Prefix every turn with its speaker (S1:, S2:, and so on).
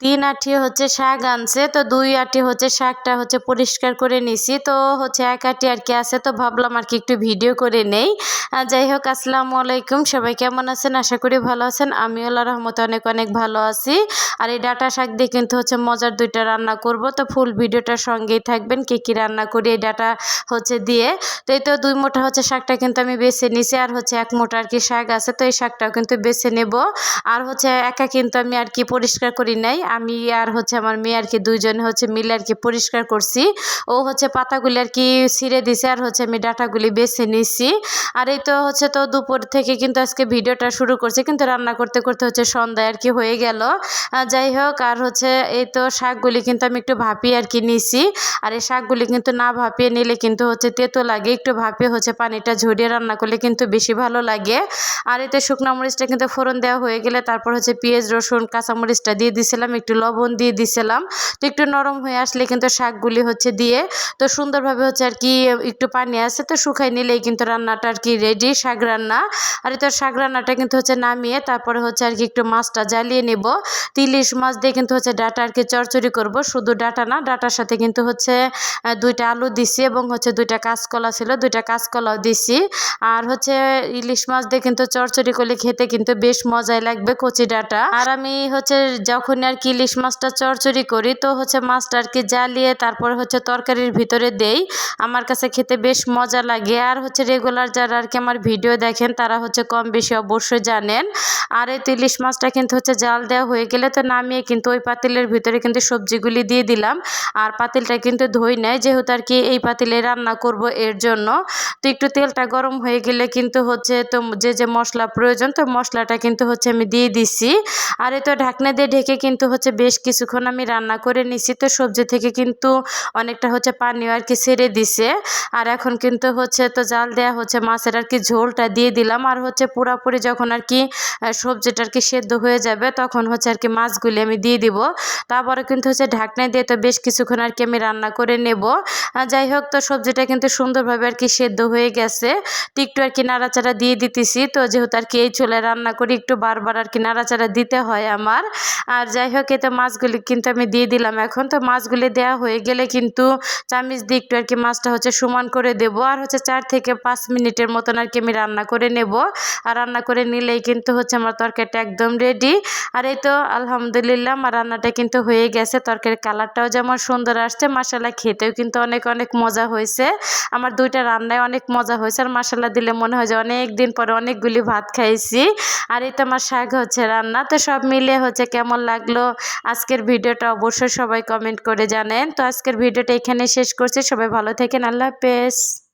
S1: 3 আঁটি হচ্ছে শাক আনছে, তো 2 আঁটি হচ্ছে শাকটা হচ্ছে পরিষ্কার করে নিছি। তো হচ্ছে 1 আঁটি আর কি আছে, তো ভাবলাম আর কি একটু ভিডিও করে নেই। যাই হোক, আসসালামু আলাইকুম, সবাই কেমন আছেন? আশা করি ভালো আছেন। আমি আল্লাহর রহমতে অনেক অনেক ভালো আছি। আর এই ডাঁটা শাক দিয়ে কিন্তু হচ্ছে মজার 2টা রান্না করব, তো ফুল ভিডিওটার সঙ্গেই থাকবেন। কি রান্না করি এই ডাঁটা হচ্ছে দিয়ে। তো এই তো 2 মুঠা হচ্ছে শাকটা কিন্তু আমি বেছে নিছি, আর হচ্ছে 1 মুঠা আর কি শাক আছে, তো এই শাকটাও কিন্তু বেছে নেব। আর হচ্ছে একা কিন্তু আমি আর কি পরিষ্কার করি নাই, আমি আর হচ্ছে আমার মেয়ে আর কি দুইজনে হচ্ছে মিলে আর কি পরিষ্কার করছি। ও হচ্ছে পাতাগুলি আর কি ছিঁড়ে দিছে, আর হচ্ছে আমি ডাঁটাগুলি বেছে নিছি। আর এই তো হচ্ছে তো দুপুর থেকে কিন্তু আজকে ভিডিওটা শুরু করছি, কিন্তু রান্না করতে করতে হচ্ছে সন্ধ্যায় আর কি হয়ে গেল। যাই হোক, আর হচ্ছে এই তো শাকগুলি কিন্তু আমি একটু ভাপিয়ে আর কি নিছি। আর এই শাকগুলি কিন্তু না ভাপিয়ে নিলে কিন্তু হচ্ছে তেতো লাগে, একটু ভাপিয়ে হচ্ছে পানিটা ঝরিয়ে রান্না করলে কিন্তু বেশি ভালো লাগে। আর এতে শুকনো মরিচটা কিন্তু ফোড়ন দেওয়া হয়ে গেলে তারপর হচ্ছে পেঁয়াজ রসুন কাঁচামরিচটা দিয়ে দিছিলাম, একটু লবণ দিয়ে দিছিলাম। তো একটু নরম হয়ে আসলে কিন্তু শাকগুলি হচ্ছে দিয়ে তো সুন্দরভাবে হচ্ছে আর কি একটু পানি আছে তো শুকাই নিলেই কিন্তু রান্নাটা আর কি রেডি, শাক রান্না। আর এই তো শাক রান্নাটা কিন্তু হচ্ছে নামিয়ে তারপরে হচ্ছে আর কি একটু মাছটা জ্বালিয়ে নেব। ইলিশ মাছ দিয়ে কিন্তু হচ্ছে ডাঁটা আর কি চচ্চড়ি করব, শুধু ডাঁটা না, ডাঁটার সাথে কিন্তু হচ্ছে 2টা আলু দিছি এবং হচ্ছে 2টা কাঁচকলা ছিল, 2টা কাঁচকলাও দিছি। আর হচ্ছে ইলিশ মাছ দিয়ে কিন্তু চচ্চড়ি করলে খেতে কিন্তু বেশ মজাই লাগবে, কচি ডাঁটা। আর আমি হচ্ছে যখন আর কি ইলিশ মাছটা চচ্চড়ি করি তো হচ্ছে মাছটা আর কি জ্বালিয়ে তারপরে হচ্ছে তরকারির ভিতরে দেই, আমার কাছে খেতে বেশ মজা লাগে। আর হচ্ছে রেগুলার যারা আর কি আমার ভিডিও দেখেন তারা হচ্ছে কম বেশি অবশ্যই জানেন। আর এই তো ইলিশ মাছটা কিন্তু হচ্ছে জাল দেওয়া হয়ে গেলে তো নামিয়ে কিন্তু ওই পাতিলের ভিতরে কিন্তু সবজিগুলি দিয়ে দিলাম। আর পাতিলটা কিন্তু ধুই নাই, যেহেতু আর কি এই পাতিলে রান্না করব এর জন্য। তো একটু তেলটা গরম হয়ে গেলে কিন্তু হচ্ছে তো যে মশলা প্রয়োজন তো মশলাটা কিন্তু হচ্ছে আমি দিয়ে দিছি। আর এই তো ঢাকনা দিয়ে ঢেকে কিন্তু হচ্ছে বেশ কিছুক্ষণ আমি রান্না করে নিছি, তো সবজি থেকে কিন্তু অনেকটা হচ্ছে পানিও আর কি ছেড়ে দিছে। আর এখন কিন্তু হচ্ছে তো জাল দেওয়া হচ্ছে মাছের আর কি ঝোলটা দিয়ে দিলাম। আর হচ্ছে পুরাপুরি যখন আর কি সবজিটা আর কি সেদ্ধ হয়ে যাবে তখন হচ্ছে আর কি মাছগুলি আমি দিয়ে দিব। তারপরে কিন্তু হচ্ছে ঢাকনা দিয়ে তো বেশ কিছুক্ষণ আর কি আমি রান্না করে নেব। যাই হোক, তো সবজিটা কিন্তু সুন্দরভাবে আর কি সেদ্ধ হয়ে গেছে, তো একটু আর কি নাড়াচাড়া দিয়ে দিতেছি। তো যেহেতু আর কি এই চুলায় রান্না করি একটু বারবার আর কি নাড়াচাড়া দিতে হয় আমার। আর যাই হোক, এতে মাছগুলি কিন্তু আমি দিয়ে দিলাম। এখন তো মাছগুলি দেওয়া হয়ে গেলে কিন্তু চামিচ দিয়ে একটু আর কি মাছটা হচ্ছে সমান করে দেব। আর হচ্ছে 4 থেকে 5 মিনিটের মতন আর কি আমি রান্না করে নেব। আর রান্না করে নিলেই কিন্তু হচ্ছে আমার তরকারিটা একদম রেডি। আর এই তো আলহামদুলিল্লাহ আমার রান্নাটা কিন্তু হয়ে গেছে, তরকারির কালারটাও যেমন সুন্দর আসছে, মাশাআল্লাহ খেতেও কিন্তু অনেক অনেক মজা হয়েছে। আমার 2টা রান্নায় অনেক মজা হয়েছে, আর মাশাআল্লাহ দিলে মনে হয় যে অনেক দিন পরে অনেকগুলি ভাত খাইছি। আর এই তো আমার শাক হচ্ছে রান্না। তো সব মিলে হচ্ছে কেমন লাগলো আজকের ভিডিওটা অবশ্যই সবাই কমেন্ট করে জানেন। তো আজকের ভিডিওটা এখানে শেষ করছি, সবাই ভালো থাকেন, আল্লাহ হাফেজ।